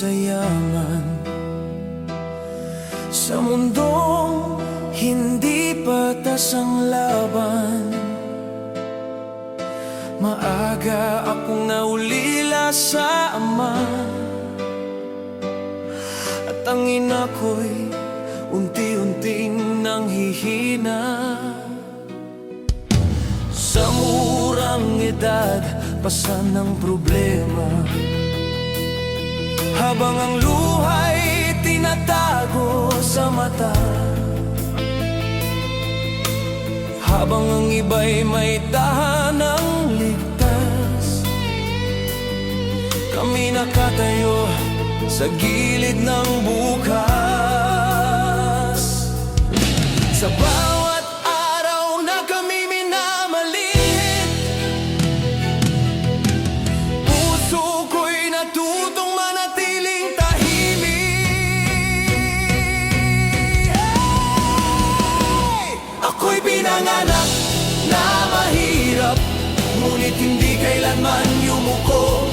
sa yaman. Sa mundong hindi patas ang laban, maaga akong naulila sa ama, at ang ina ko'y unti-unting nanghihina. Sa murang edad, pasan ng problema, habang ang luha'y tinatago sa mata, habang ang iba'y may tahanang ligtas, kami nakatayo sa gilid ng bukas. Sa bawat araw na kami minamalit, puso ko'y natutong manatiling tahimik. Ako'y pinanganak na mahirap, ngunit hindi kailanman yumuko,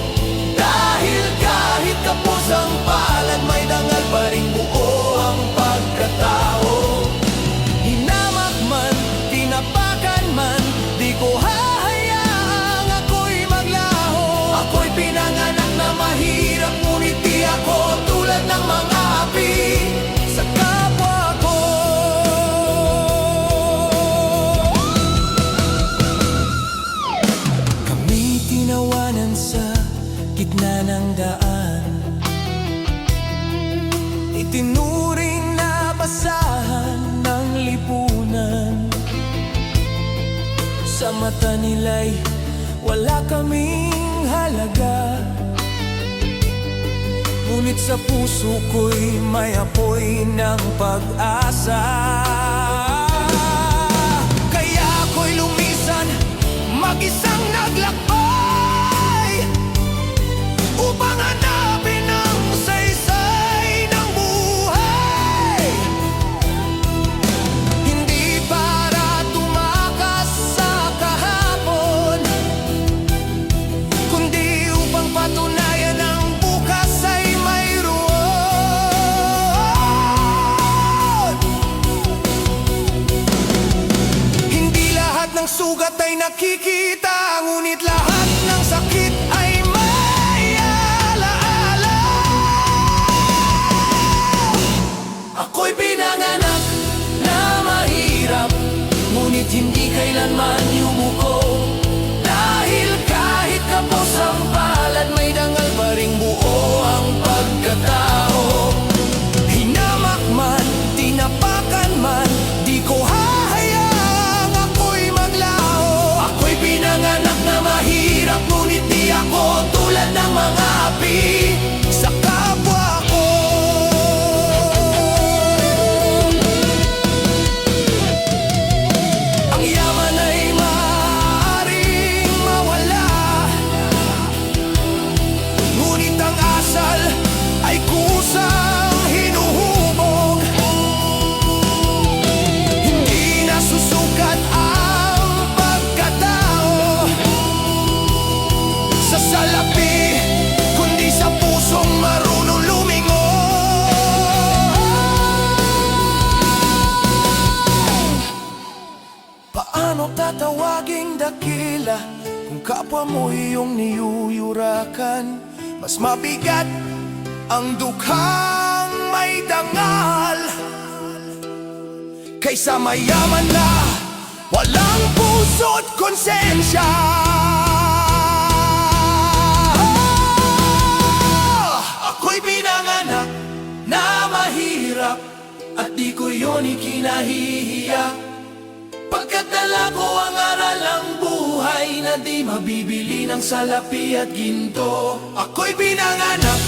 dahil kahit kapos ang palad, may dangal pa ring buo ang pagkatao. Hinamak man, tinapakan man, di ko hahayaang ako'y maglaho. Ako'y pinanganak na mahirap, ngunit di ako tulad ng mga api sa kapwa ko. Kami tinawanan sa gitna ng daan, itinuring na basahan ng lipunan. Sa mata nila'y wala kaming halaga, ngunit sa puso ko'y may apoy ng pag-asa. Kaya ako'y lumisan, mag-isang naglakbay, upang hanapin ang saysay ng buhay. Hindi para tumakas sa kahapon, kundi upang patunayan ang bukas ay mayroon. Hindi lahat ng sugat ay nakikita, ngunit lahat ng sakit ay may alaala. Ako'y pinanganak na mahirap, ngunit hindi kailanman yumuko, dahil kahit kapos ang palad, may dangal pa ring buo ang pagkatao. Hinamak man, tinapakan man, di ko hahayaang ako'y maglaho. Ako'y pinanganak na mahirap, ngunit di ako tulad ng mga api sa kapwa ko. Ang yaman ay maaaring mawala, ngunit ang asal ay kusang hinuhubog. Hindi nasusukat ang pagkatao sa salapi, kundi sa pusong marunong lumingon. Paano tatawaging dakila kung kapwa mo iyong niyuyurakan? Mas mabigat ang dukhang may dangal, kaysa mayaman na walang puso't konsensya. Ako'y pinanganak na mahirap, at di ko yun ikinahihiya, pagkat dala ko ang aral ng buhay na di mabibili ng salapi at ginto. Ako'y pinanganak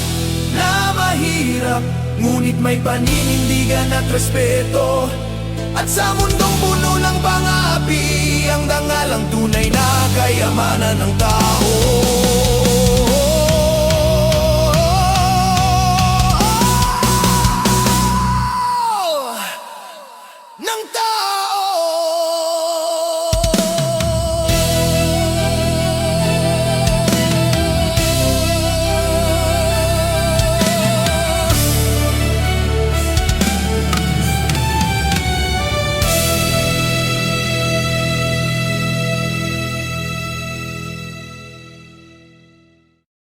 na mahirap, ngunit may paninindigan at respeto, at sa mundong puno ng pangapi, ang dangal ang tunay na kayamanan ng tao.